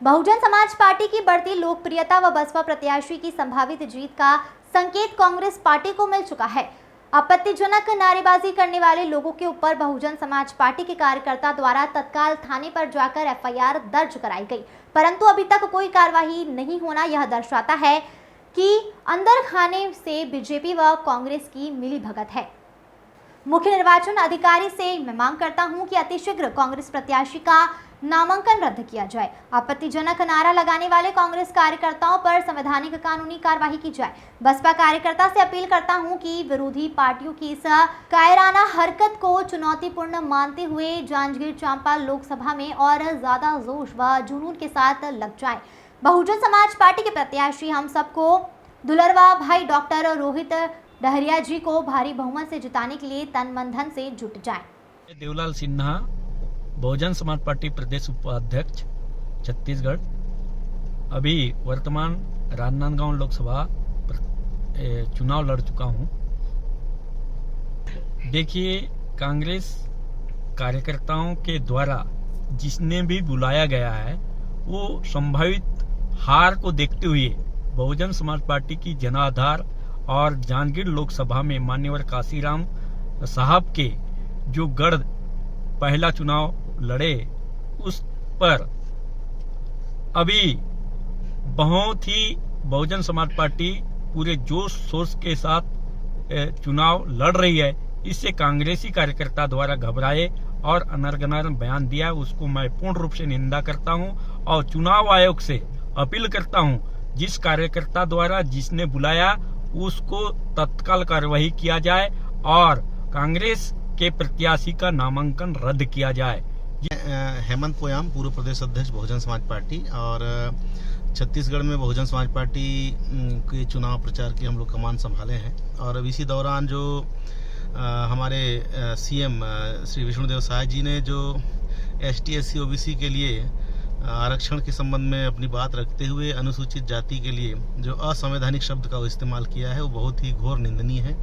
Bahujan Samaj party की बढ़ती लोकप्रियता व बसपा प्रत्याशी की संभावित जीत का संकेत कांग्रेस पार्टी को मिल चुका है। आपत्तिजनक नारेबाजी करने वाले लोगों के ऊपर बहुजन समाज पार्टी के कार्यकर्ता द्वारा तत्काल थाने पर जाकर एफआईआर दर्ज कराई गई, परंतु अभी तक कोई कार्रवाई नहीं होना यह दर्शाता है कि अंदर खाने से बीजेपी व कांग्रेस की मिलीभगत है। मुख्य निर्वाचन अधिकारी से मैं मांग करता हूं कि अतिशीघ्र कांग्रेस प्रत्याशी का नामांकन रद्द किया जाए। आपत्तिजनक नारा लगाने वाले कांग्रेस कार्यकर्ताओं पर संवैधानिक कानूनी कार्यवाही की जाए। बसपा कार्यकर्ता से अपील करता हूं कि विरोधी पार्टियों की इस कायराना हरकत को चुनौतीपूर्ण मानते हुए जांजगीर चांपा लोकसभा में और ज्यादा जोश व जुनून के साथ लग जाए। बहुजन समाज पार्टी के प्रत्याशी हम सबको दुलरवा भाई डॉक्टर रोहित डहरिया जी को भारी बहुमत से जिताने के लिए तन मन धन से जुट जाए। देवलाल सिन्हा, बहुजन समाज पार्टी प्रदेश उपाध्यक्ष छत्तीसगढ़, अभी वर्तमान राजनांदगांव लोकसभा चुनाव लड़ चुका हूं। देखिए, कांग्रेस कार्यकर्ताओं के द्वारा जिसने भी बुलाया गया है वो संभावित हार को देखते हुए बहुजन समाज पार्टी की जनाधार और जांजगीर लोकसभा में मान्यवर काशीराम साहब के जो गढ़ पहला चुनाव लड़े उस पर अभी बहुत ही बहुजन समाज पार्टी पूरे जोश शोर के साथ चुनाव लड़ रही है। इससे कांग्रेसी कार्यकर्ता द्वारा घबराए और अनर्गनर बयान दिया, उसको मैं पूर्ण रूप से निंदा करता हूं और चुनाव आयोग से अपील करता हूं, जिस कार्यकर्ता द्वारा जिसने बुलाया उसको तत्काल कार्रवाई किया जाए और कांग्रेस के प्रत्याशी का नामांकन रद्द किया जाए। हेमंत पोयाम, पूर्व प्रदेश अध्यक्ष बहुजन समाज पार्टी, और छत्तीसगढ़ में बहुजन समाज पार्टी के चुनाव प्रचार की हम लोग कमान संभाले हैं। और अब इसी दौरान जो हमारे सीएम श्री विष्णुदेव साय जी ने जो ST SC OBC के लिए आरक्षण के संबंध में अपनी बात रखते हुए अनुसूचित जाति के लिए जो असंवैधानिक शब्द का इस्तेमाल किया है वो बहुत ही घोर निंदनीय है,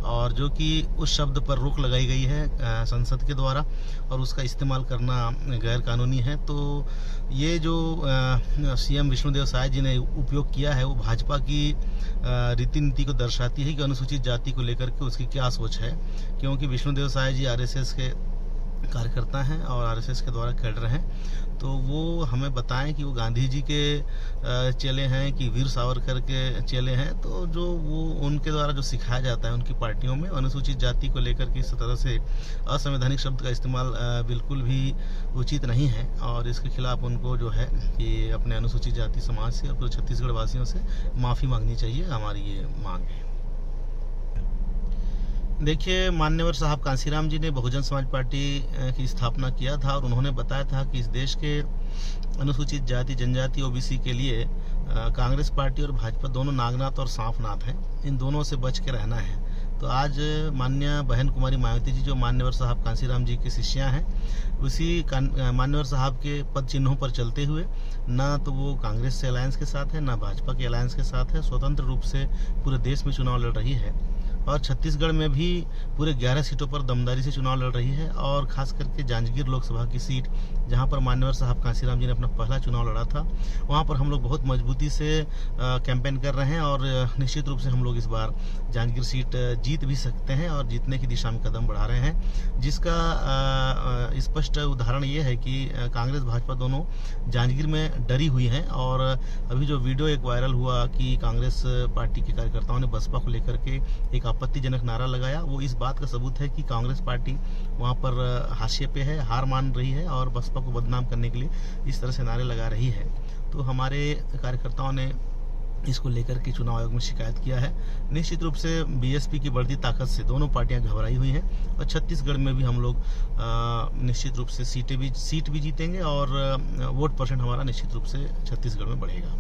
और जो कि उस शब्द पर रोक लगाई गई है संसद के द्वारा और उसका इस्तेमाल करना गैर कानूनी है। तो ये जो सीएम विष्णुदेव साय जी ने उपयोग किया है वो भाजपा की रीति नीति को दर्शाती है कि अनुसूचित जाति को लेकर के उसकी क्या सोच है, क्योंकि विष्णुदेव साय जी RSS के कार्यकर्ता हैं और RSS के द्वारा कैडर हैं। तो वो हमें बताएं कि वो गांधी जी के चेले हैं कि वीर सावरकर के चेले हैं। तो जो वो उनके द्वारा जो सिखाया जाता है उनकी पार्टियों में अनुसूचित जाति को लेकर के इस तरह से असंवैधानिक शब्द का इस्तेमाल बिल्कुल भी उचित नहीं है, और इसके खिलाफ उनको जो है कि अपने अनुसूचित जाति समाज से और पूरे छत्तीसगढ़ वासियों से माफ़ी मांगनी चाहिए, हमारी ये मांग है। देखिए, मान्यवर साहब काशीराम जी ने बहुजन समाज पार्टी की स्थापना किया था और उन्होंने बताया था कि इस देश के अनुसूचित जाति जनजाति OBC के लिए कांग्रेस पार्टी और भाजपा दोनों नागनाथ और सांपनाथ हैं, इन दोनों से बच के रहना है। तो आज मान्य बहन कुमारी मायावती जी जो मान्यवर साहब काशीराम जी की शिष्या हैं, उसी मान्यवर साहब के पद चिन्हों पर चलते हुए ना तो वो कांग्रेस से अलायंस के साथ है ना भाजपा के अलायंस के साथ है, स्वतंत्र रूप से पूरे देश में चुनाव लड़ रही है और छत्तीसगढ़ में भी पूरे 11 सीटों पर दमदारी से चुनाव लड़ रही है। और खास करके जांजगीर लोकसभा की सीट जहां पर मान्यवर साहब काशीराम जी ने अपना पहला चुनाव लड़ा था, वहां पर हम लोग बहुत मजबूती से कैंपेन कर रहे हैं और निश्चित रूप से हम लोग इस बार जांजगीर सीट जीत भी सकते हैं और जीतने की दिशा में कदम बढ़ा रहे हैं, जिसका स्पष्ट उदाहरण ये है कि कांग्रेस भाजपा दोनों जांजगीर में डरी हुई हैं। और अभी जो वीडियो एक वायरल हुआ कि कांग्रेस पार्टी के कार्यकर्ताओं ने बसपा को लेकर के एक आपत्तिजनक नारा लगाया, वो इस बात का सबूत है कि कांग्रेस पार्टी वहां पर हाशिए पे है, हार मान रही है और बसपा को बदनाम करने के लिए इस तरह से नारे लगा रही है। तो हमारे कार्यकर्ताओं ने इसको लेकर के चुनाव आयोग में शिकायत किया है। निश्चित रूप से BSP की बढ़ती ताकत से दोनों पार्टियां घबराई हुई हैं और छत्तीसगढ़ में भी हम लोग निश्चित रूप से सीट भी जीतेंगे और वोट % हमारा निश्चित रूप से छत्तीसगढ़ में बढ़ेगा।